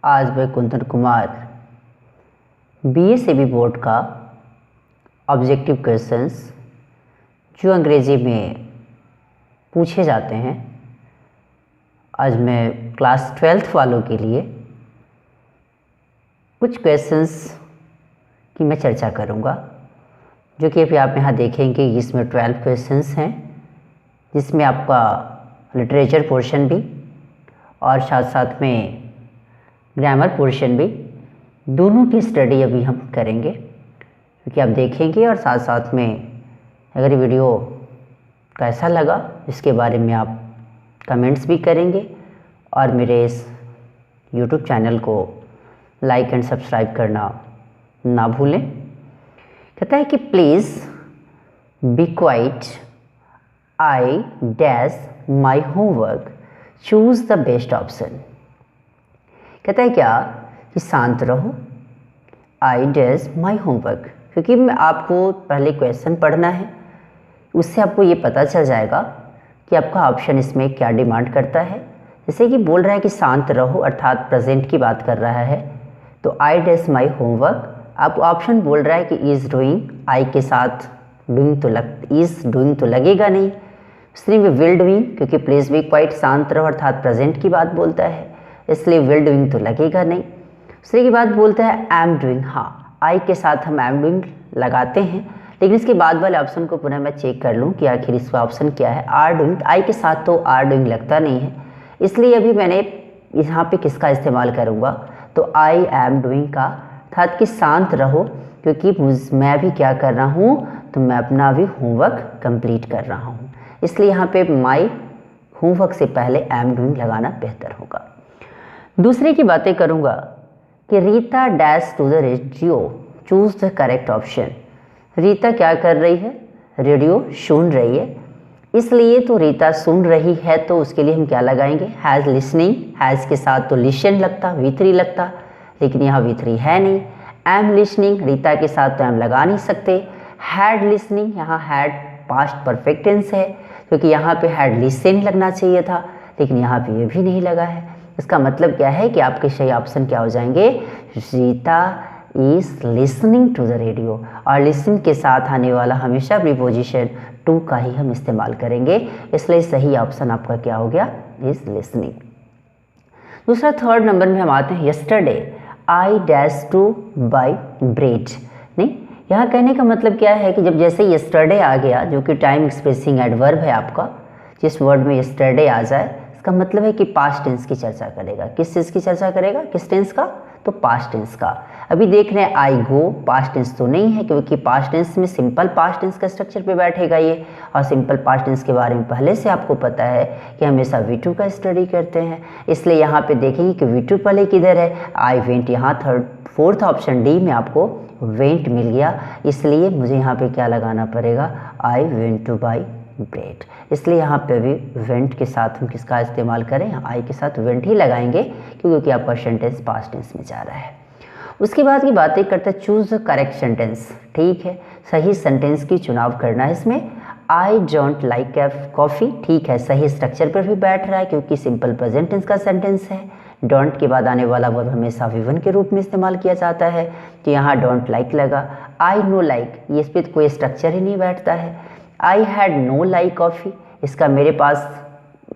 आज मैं Kundan Kumar BA board का ऑब्जेक्टिव क्वेश्चंस जो अंग्रेजी में पूछे जाते हैं, आज मैं क्लास 12th वालों के लिए कुछ क्वेश्चंस की मैं चर्चा करूंगा, जो कि अभी आप यहाँ देखेंगे। इसमें 12 क्वेश्चंस हैं, जिसमें आपका लिटरेचर पोर्शन भी और साथ साथ में ग्रामर पोर्शन भी, दोनों की स्टडी अभी हम करेंगे, क्योंकि आप देखेंगे और साथ साथ में अगर वीडियो कैसा लगा इसके बारे में आप कमेंट्स भी करेंगे और मेरे इस YouTube चैनल को लाइक एंड सब्सक्राइब करना ना भूलें। कहता है कि please be quite, I dash my homework, choose the best option. कहता है क्या कि शांत रहो, आई डैश माई होमवर्क, क्योंकि मैं आपको पहले क्वेश्चन पढ़ना है, उससे आपको ये पता चल जाएगा कि आपका ऑप्शन इसमें क्या डिमांड करता है। जैसे कि बोल रहा है कि शांत रहो, अर्थात प्रेजेंट की बात कर रहा है, तो आई डैश माई होमवर्क। आप ऑप्शन बोल रहा है कि इज़ डूइंग, आई के साथ डूइंग इज़ डूइंग तो लगेगा नहीं, इसलिए भी विल डूइंग, क्योंकि प्लीज़ बी क्वाइट शांत रहो अर्थात प्रेजेंट की बात बोलता है, इसलिए विल डूइंग तो लगेगा नहीं। दूसरे की बात बोलता है एम डूइंग, हाँ आई के साथ हम एम डूइंग लगाते हैं, लेकिन इसके बाद वाले ऑप्शन को पुनः मैं चेक कर लूँ कि आखिर इसका ऑप्शन क्या है। आर डूइंग, आई के साथ तो आर डूइंग लगता नहीं है, इसलिए अभी मैंने यहाँ पे किसका इस्तेमाल करूँगा, तो आई एम डूइंग का, अर्थात कि शांत रहो, क्योंकि मैं भी क्या कर रहा हूँ, तो मैं अपना भी होमवर्क कंप्लीट कर रहा हूँ, इसलिए यहाँ पे माई होमवर्क से पहले एम डूइंग लगाना बेहतर होगा। दूसरे की बातें करूँगा कि Rita dash to the radio, choose the correct option. Rita क्या कर रही है, रेडियो सुन रही है, इसलिए तो रीता सुन रही है, तो उसके लिए हम क्या लगाएंगे, हैज़ लिसनिंग। हैज़ के साथ तो लिशन लगता, V3 लगता, लेकिन यहाँ V3 है नहीं। एम लिसनिंग, रीता के साथ तो एम लगा नहीं सकते। हैड लिसनिंग, यहाँ हैड पास्ट परफेक्ट टेंस है, क्योंकि यहाँ पे हैड लिसन लगना चाहिए था, लेकिन यहाँ पे ये भी नहीं लगा है। इसका मतलब क्या है कि आपके सही ऑप्शन क्या हो जाएंगे, Rita is listening to the radio, और लिसन के साथ आने वाला हमेशा प्रीपोजिशन टू का ही हम इस्तेमाल करेंगे, इसलिए सही ऑप्शन आपका क्या हो गया, इज लिसनिंग। दूसरा थर्ड नंबर में हम आते हैं, yesterday I dash two by bread. नहीं, यहाँ कहने का मतलब क्या है कि जब जैसे यस्टरडे आ गया, जो कि टाइम एक्सप्रेसिंग एडवर्ब है आपका, जिस वर्ड में यस्टरडे आ जाए, इसका मतलब है कि पास्ट टेंस की चर्चा करेगा। किस चीज़ की चर्चा करेगा, किस टेंस का, तो पास्ट टेंस का। अभी देख रहे हैं आई गो, पास्ट टेंस तो नहीं है, क्योंकि पास्ट टेंस में सिंपल पास्ट टेंस का स्ट्रक्चर पे बैठेगा ये, और सिंपल पास्ट टेंस के बारे में पहले से आपको पता है कि हमेशा V2 का स्टडी करते हैं, इसलिए यहाँ पे देखेंगे कि V2 पहले किधर है, आई वेंट, यहाँ फोर्थ ऑप्शन डी में आपको वेंट मिल गया, इसलिए मुझे यहाँ पे क्या लगाना पड़ेगा, I went two by bread, इसलिए यहाँ पे भी वेंट के साथ हम किसका इस्तेमाल करें, आई के साथ वेंट ही लगाएंगे, क्योंकि आपका सेंटेंस पास्ट टेंस में जा रहा है। उसके बाद की बातें करते हैं, चूज द करेक्ट सेंटेंस। ठीक है, सही सेंटेंस की चुनाव करना है इसमें। आई डोंट लाइक कॉफ़ी, ठीक है, सही स्ट्रक्चर पर भी बैठ रहा है, क्योंकि सिंपल प्रेजेंट टेंस का सेंटेंस है। डोंट के बाद आने वाला वर्ब हमेशा V1 के रूप में इस्तेमाल किया जाता है, तो यहाँ डोंट लाइक लगा। आई नो लाइक, ये इस पर कोई स्ट्रक्चर ही नहीं बैठता है। I had know like coffee, इसका मेरे पास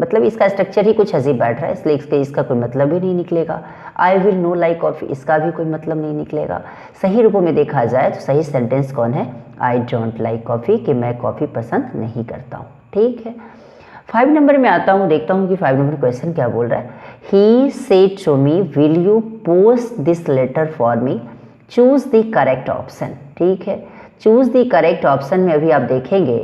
मतलब इसका स्ट्रक्चर ही कुछ अजीब बैठ रहा है, इसलिए इसका कोई मतलब ही नहीं निकलेगा। I will know like coffee, इसका भी कोई मतलब नहीं निकलेगा। सही रूपों में देखा जाए तो सही सेंटेंस कौन है, आई डोंट लाइक कॉफ़ी, कि मैं कॉफ़ी पसंद नहीं करता हूँ। ठीक है, 5 नंबर में आता हूँ, देखता हूँ कि 5 नंबर क्वेश्चन क्या बोल रहा है। He said to me, will you post this letter for me, choose the correct option. ठीक है, चूज द करेक्ट ऑप्शन में अभी आप देखेंगे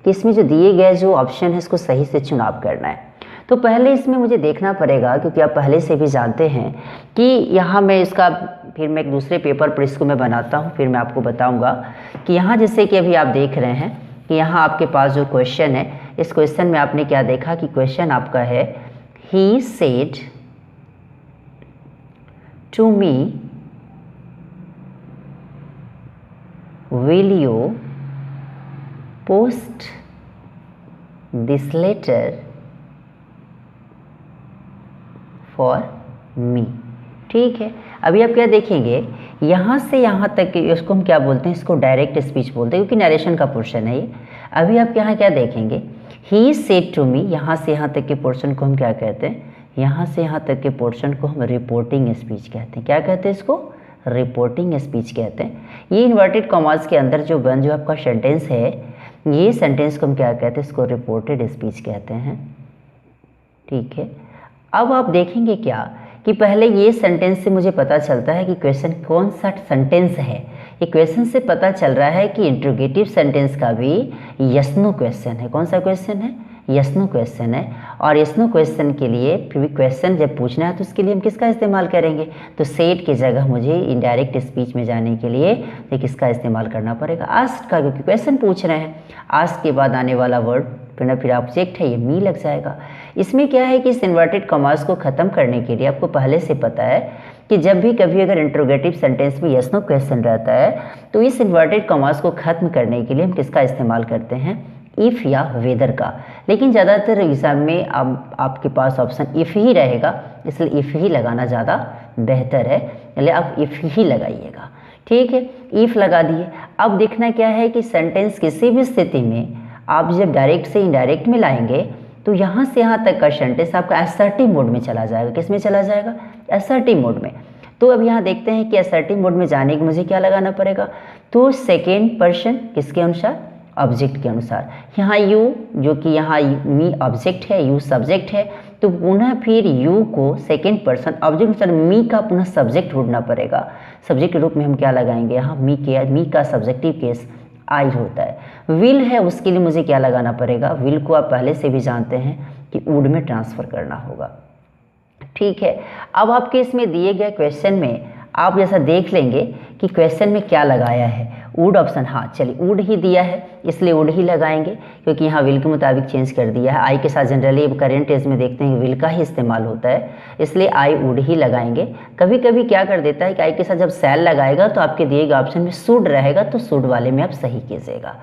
कि इसमें जो दिए गए जो ऑप्शन है इसको सही से चुनाव करना है। तो पहले इसमें मुझे देखना पड़ेगा, क्योंकि आप पहले से भी जानते हैं कि यहाँ मैं इसका फिर मैं एक दूसरे पेपर पर इसको मैं बनाता हूँ, फिर मैं आपको बताऊँगा कि यहाँ जैसे कि अभी आप देख रहे हैं कि यहाँ आपके पास जो क्वेश्चन है, इस क्वेश्चन में आपने क्या देखा कि क्वेश्चन आपका है, he said to me will you post this letter for me। ठीक है, अभी आप क्या देखेंगे, यहाँ से यहाँ तक इसको हम क्या बोलते हैं, इसको डायरेक्ट स्पीच बोलते हैं, क्योंकि नरेशन का पोर्शन है ये। अभी आप यहाँ क्या देखेंगे, ही सेड टू मी, यहाँ से यहाँ तक के पोर्शन को हम क्या कहते हैं, यहाँ से यहाँ तक के पोर्शन को हम रिपोर्टिंग स्पीच कहते हैं। क्या कहते हैं इसको, रिपोर्टिंग स्पीच कहते हैं। ये इन्वर्टेड कॉमास के अंदर जो आपका सेंटेंस है, ये सेंटेंस को हम क्या कहते हैं, इसको रिपोर्टेड स्पीच कहते हैं। ठीक है, अब आप देखेंगे क्या कि पहले ये सेंटेंस से मुझे पता चलता है कि क्वेश्चन कौन सा सेंटेंस है। ये क्वेश्चन से पता चल रहा है कि इंट्रोगेटिव सेंटेंस का भी यस नो क्वेश्चन है। कौन सा क्वेश्चन है, यस नो क्वेश्चन है। और यस नो क्वेश्चन के लिए फिर भी क्वेश्चन जब पूछना है तो उसके लिए हम किसका इस्तेमाल करेंगे, तो सेड की जगह मुझे इनडायरेक्ट स्पीच में जाने के लिए तो किसका इस्तेमाल करना पड़ेगा, आस्क का, क्योंकि क्वेश्चन पूछ रहे हैं। आस्क के बाद आने वाला वर्ड फिर ऑब्जेक्ट है, ये मी लग जाएगा। इसमें क्या है कि इस इन्वर्टेड कॉमास को ख़त्म करने के लिए आपको पहले से पता है कि जब भी कभी अगर इंट्रोगेटिव सेंटेंस में यस नो क्वेश्चन रहता है तो इस इन्वर्टेड कॉमास को ख़त्म करने के लिए हम किसका इस्तेमाल करते हैं, इफ़ या वेदर का। लेकिन ज़्यादातर एग्ज़ाम में आपके पास ऑप्शन इफ़ ही रहेगा, इसलिए इफ़ ही लगाना ज़्यादा बेहतर है, इसलिए आप इफ़ ही लगाइएगा। ठीक है, इफ़ लगा दिए। अब देखना क्या है कि सेंटेंस किसी भी स्थिति में आप जब डायरेक्ट से इनडायरेक्ट में लाएंगे तो यहाँ से यहाँ तक का सेंटेंस आपका असर्टिव मोड में चला जाएगा। किस में चला जाएगा, असर्टिव मोड में। तो अब यहाँ देखते हैं कि असर्टिव मोड में जाने के मुझे क्या लगाना पड़ेगा, तो सेकेंड पर्सन किसके अनुसार, ऑब्जेक्ट के अनुसार। यहाँ यू, जो कि यहाँ मी ऑब्जेक्ट है, यू सब्जेक्ट है, तो पुनः फिर यू को सेकेंड पर्सन ऑब्जेक्ट अनुसार मी का पुनः सब्जेक्ट ढूंढना पड़ेगा। सब्जेक्ट के रूप में हम क्या लगाएंगे, यहाँ मी का सब्जेक्टिव केस आई होता है। विल है, उसके लिए मुझे क्या लगाना पड़ेगा, विल को आप पहले से भी जानते हैं कि वुड में ट्रांसफ़र करना होगा। ठीक है, अब आपके इसमें दिए गए क्वेश्चन में आप जैसा देख लेंगे कि क्वेश्चन में क्या लगाया है, वुड ऑप्शन, हाँ चलिए वुड ही दिया है इसलिए वुड ही लगाएंगे, क्योंकि यहाँ विल के मुताबिक चेंज कर दिया है। आई के साथ जनरली करेंट एज में देखते हैं विल का ही इस्तेमाल होता है, इसलिए आई वुड ही लगाएंगे। कभी कभी क्या कर देता है कि आई के साथ जब सेल लगाएगा तो आपके दिए गए ऑप्शन में शुड रहेगा, तो शुड वाले में आप सही कीजिएगा,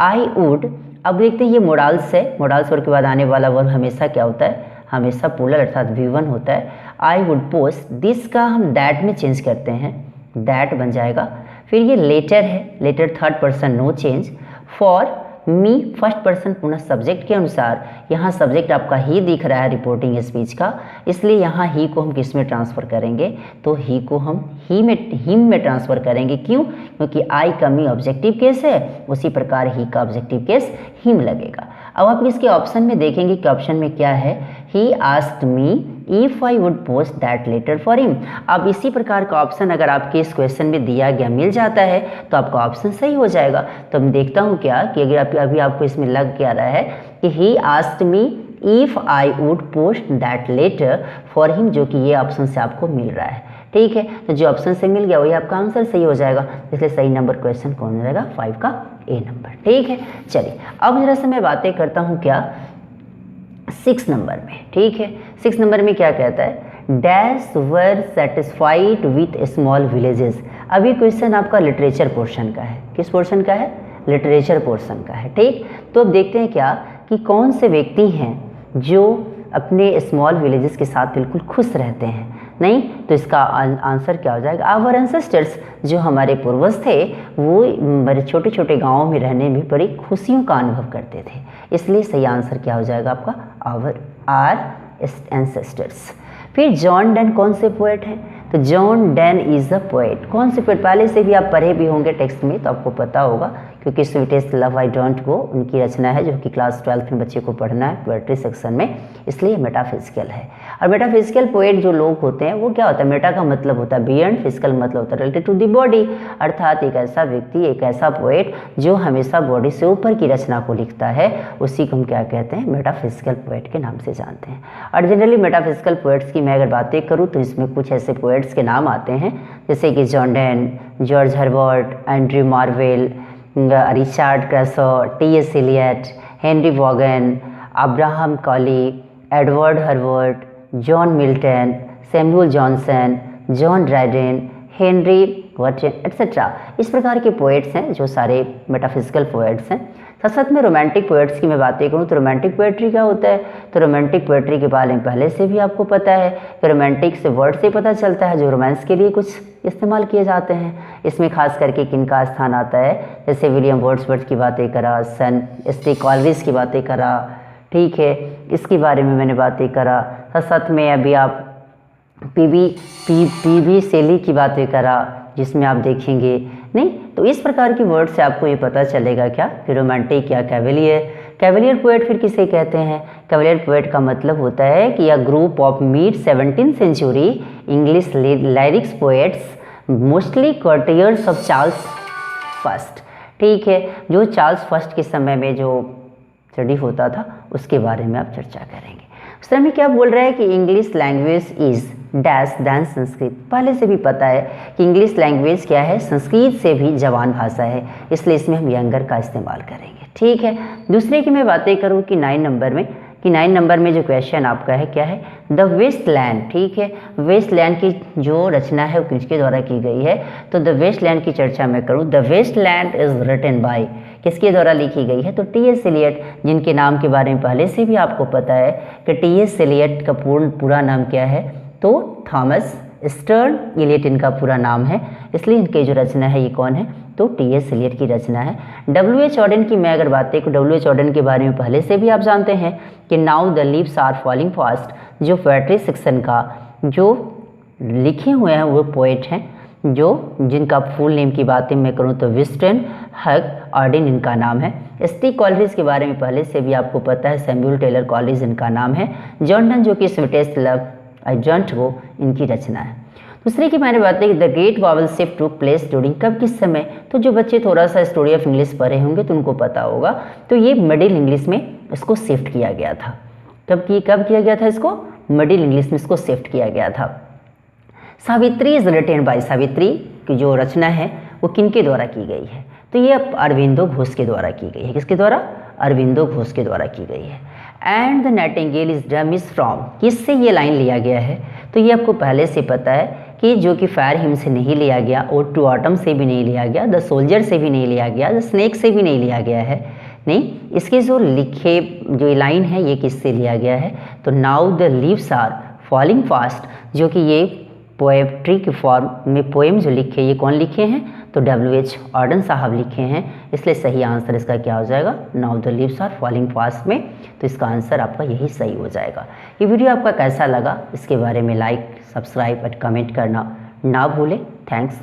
आई वुड। अब देखते हैं ये मोडाल्स है, मोडाल्स वर्ड के बाद आने वाला वर्ब हमेशा क्या होता है, हमेशा प्लूरल अर्थात V1 होता है। आई वुड पोस्ट, दिस का हम दैट में चेंज करते हैं, दैट बन जाएगा। फिर ये लेटर है, letter third person no change. For me first person पुनः सब्जेक्ट के अनुसार, यहाँ सब्जेक्ट आपका ही दिख रहा है रिपोर्टिंग स्पीच का, इसलिए यहाँ ही को हम किस में ट्रांसफ़र करेंगे, तो ही को हम हिम में ट्रांसफ़र करेंगे। क्यों, क्योंकि आई का मी ऑब्जेक्टिव केस है, उसी प्रकार ही का ऑब्जेक्टिव केस हिम लगेगा। अब आप इसके ऑप्शन में देखेंगे कि ऑप्शन में क्या है, he asked me if I would post that letter for him. अब इसी प्रकार का ऑप्शन अगर आपके इस क्वेश्चन में दिया गया मिल जाता है तो आपका ऑप्शन सही हो जाएगा। तो मैं देखता हूँ क्या कि अगर अभी आपको इसमें लग क्या रहा है कि he asked me if I would post that letter for him, जो कि ये ऑप्शन से आपको मिल रहा है। ठीक है, तो जो ऑप्शन से मिल गया वही आपका आंसर सही हो जाएगा, इसलिए सही नंबर क्वेश्चन कौन हो जाएगा, 5 का ए नंबर। ठीक है, चलिए अब जरा से मैं बातें करता हूँ क्या 6 नंबर में। ठीक है, 6 नंबर में क्या कहता है, dash were satisfied with small villages. अभी क्वेश्चन आपका लिटरेचर पोर्शन का है, किस पोर्शन का है, लिटरेचर पोर्शन का है। ठीक, तो अब देखते हैं क्या कि कौन से व्यक्ति हैं जो अपने स्मॉल विलेजेस के साथ बिल्कुल खुश रहते हैं। नहीं तो इसका आंसर क्या हो जाएगा, आवर एंसेस्टर्स, जो हमारे पूर्वज थे वो बड़े छोटे छोटे गाँवों में रहने में बड़ी खुशियों का अनुभव करते थे, इसलिए सही आंसर क्या हो जाएगा आपका, आर एंसेस्टर्स। फिर जॉन डन कौन से पोएट हैं, तो John Donne is a poet. कौन से पोएट, पहले से भी आप पढ़े भी होंगे टेक्स्ट में तो आपको पता होगा, क्योंकि स्वीटेस्ट लव आई डोंट गो उनकी रचना है, जो कि क्लास 12 में बच्चे को पढ़ना है पोएट्री सेक्शन में, इसलिए मेटाफिजिकल है। और मेटाफिजिकल पोएट जो लोग होते हैं वो क्या होता है, मेटा का मतलब होता है बियॉन्ड, फिजिकल मतलब होता है रिलेटेड टू द बॉडी, अर्थात एक ऐसा व्यक्ति, एक ऐसा पोएट जो हमेशा बॉडी से ऊपर की रचना को लिखता है, उसी को हम क्या कहते हैं, मेटाफिजिकल पोएट के नाम से जानते हैं। और जनरली मेटाफिजिकल पोएट्स की मैं अगर बातें करूँ तो इसमें कुछ ऐसे पोएट्स के नाम आते हैं जैसे कि John Donne, George Herbert, Andrew Marvell, Richard Crashaw, T.S. Eliot, Henry Vaughan, Abraham Cowley, Edward Herbert, John Milton, Samuel Johnson, John Dryden, Henry Watson etcetera. इस प्रकार के पोएट्स हैं जो सारे मेटाफिजिकल पोएट्स हैं। साथ साथ में रोमांटिक पोएट्स की मैं बातें करूँ तो रोमांटिक पोएट्री क्या होता है, तो रोमांटिक पोएट्री के बारे में पहले से भी आपको पता है कि रोमांटिक से वर्ड से पता चलता है जो रोमांस के लिए कुछ इस्तेमाल किए जाते हैं। इसमें खास करके किनका स्थान आता है, जैसे विलियम वर्ड्सवर्थ की बातें करा, सेंट एस.टी. कॉलरिज की बातें करा, ठीक है, इसके बारे में मैंने बातें करा। साथ साथ में अभी आप पी.बी. शेली की बातें करा, जिसमें आप देखेंगे नहीं, तो इस प्रकार की वर्ड से आपको ये पता चलेगा क्या कि रोमांटिक या कैवेलियर। कैवेलियर पोएट फिर किसे कहते हैं, कैवेलियर पोएट का मतलब होता है कि a group of mid 17th century English lyrics poets mostly courtiers of Charles first, ठीक है, जो चार्ल्स फर्स्ट के समय में जो स्टडी होता था उसके बारे में आप चर्चा करेंगे। उस तरह में क्या बोल रहा है कि English language is dash than Sanskrit, पहले से भी पता है कि इंग्लिश लैंग्वेज क्या है, संस्कृत से भी जवान भाषा है, इसलिए इसमें हम यंगर का इस्तेमाल करेंगे, ठीक है। दूसरे की मैं बातें करूँ कि 9 नंबर में जो क्वेश्चन आपका है क्या है, द वेस्टलैंड, ठीक है, वेस्टलैंड की जो रचना है वो किसके द्वारा की गई है, तो द वेस्टलैंड की चर्चा मैं करूँ, the Waste Land is written by, किसके द्वारा लिखी गई है, तो टी.एस. एलियट, जिनके नाम के बारे में पहले से भी आपको पता है कि टी.एस. एलियट का पूरा नाम क्या है, तो थॉमस स्टर्न एलियट इनका पूरा नाम है, इसलिए इनकी जो रचना है ये कौन है, तो टी.एस. एलियट की रचना है। W.H. ऑडेन की मैं अगर बातें करूँ, W.H. ऑडेन के बारे में पहले से भी आप जानते हैं कि now the leaves are falling fast, जो पोएट्री सेक्शन का जो लिखे हुए हैं वो पोएट हैं, जो जिनका फुल नेम की बातें मैं करूँ तो विंस्टन हग ऑडेन इनका नाम है। एस.टी. कॉलरिज के बारे में पहले से भी आपको पता है, सैमुअल टेलर कॉलरिज इनका नाम है। जॉन डन जो कि sweetest love I don't go इनकी रचना है। दूसरे की मैंने बात है कि the great vowel shift took place during, कब किस समय, तो जो बच्चे थोड़ा सा स्टोरी ऑफ इंग्लिश पढ़े होंगे तो उनको पता होगा, तो ये मिडिल इंग्लिश में इसको शिफ्ट किया गया था। कब किया गया था इसको, मिडिल इंग्लिश में इसको शिफ्ट किया गया था। Savitri is written by, Savitri की जो रचना है वो किनके द्वारा की गई है, तो ये अरविंदो घोष के द्वारा की गई है, किसके द्वारा, अरविंदो घोष के द्वारा की गई है। And the Nightingale is drum is from, किससे ये लाइन लिया गया है, तो ये आपको पहले से पता है कि जो कि फायर हिम से नहीं लिया गया, और टू ऑटम से भी नहीं लिया गया, द सोल्जर से भी नहीं लिया गया, द स्नेक से भी नहीं लिया गया है, नहीं, इसके जो लिखे जो लाइन है ये किससे लिया गया है, तो now the leaves are falling fast, जो कि ये पोएट्री के फॉर्म में पोएम जो लिखे ये कौन लिखे हैं, तो W.H. ऑडेन साहब लिखे हैं, इसलिए सही आंसर इसका क्या हो जाएगा, now the leaves are falling fast में, तो इसका आंसर आपका यही सही हो जाएगा। ये वीडियो आपका कैसा लगा इसके बारे में लाइक, सब्सक्राइब और कमेंट करना ना भूलें। थैंक्स।